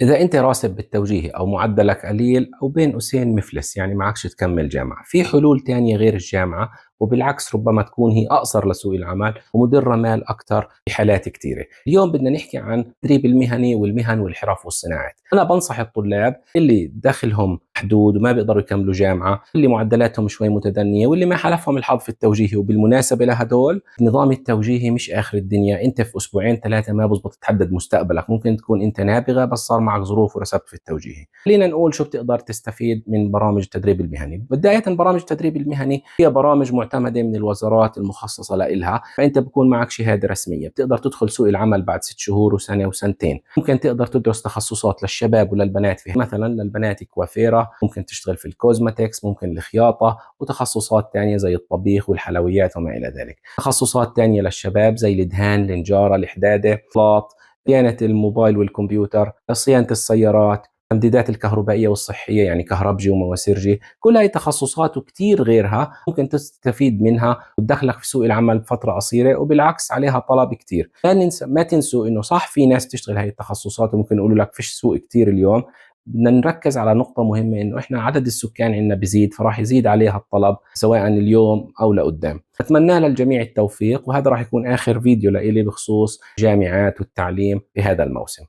إذا أنت راسب بالتوجيهي أو معدلك قليل أو بين قوسين مفلس، يعني معكش تكمل جامعة، في حلول تانية غير الجامعة، وبالعكس ربما تكون هي أقصر لسوق العمل ومدرة مال أكثر في حالات كثيرة. اليوم بدنا نحكي عن التدريب المهني والمهن والحرف والصناعات. أنا بنصح الطلاب اللي دخلهم محدود وما بيقدروا يكملوا جامعة، اللي معدلاتهم شوي متدنية، واللي ما حلفهم الحظ في التوجيهي. وبالمناسبة لهدول النظام التوجيهي مش آخر الدنيا، أنت في أسبوعين ثلاثة ما بزبط تحدد مستقبلك، ممكن تكون أنت نابغة بس صار معك ظروف ورسبت في التوجيهي. خلينا نقول شو بتقدر تستفيد من برامج التدريب المهني. بداية برامج التدريب المهني هي برامج معتمدة من الوزارات المخصصة لإلها، فأنت بكون معك شهادة رسمية، بتقدر تدخل سوق العمل بعد 6 شهور وسنة وسنتين. ممكن تقدر تدرس تخصصات للشباب وللبنات فيها، مثلا للبنات كوافيرة، ممكن تشتغل في الكوزماتكس، ممكن الخياطة، وتخصصات تانية زي الطبيخ والحلويات وما إلى ذلك. تخصصات تانية للشباب زي الدهان، النجارة، الحدادة، فلاط، صيانة الموبايل والكمبيوتر، صيانة السيارات، التمديدات الكهربائية والصحية يعني كهربجي ومواسيرجي. كل هاي تخصصات وكتير غيرها ممكن تستفيد منها وتدخلك في سوق العمل بفترة قصيرة، وبالعكس عليها طلب كتير. ما تنسوا انه صح في ناس تشتغل هاي التخصصات وممكن يقولوا لك فيش سوق كتير اليوم. بدنا نركز على نقطة مهمة، انه احنا عدد السكان عندنا بيزيد، فراح يزيد عليها الطلب سواء اليوم او لقدام. اتمنى للجميع التوفيق، وهذا راح يكون اخر فيديو لإلي بخصوص جامعات والتعليم في هذا الموسم.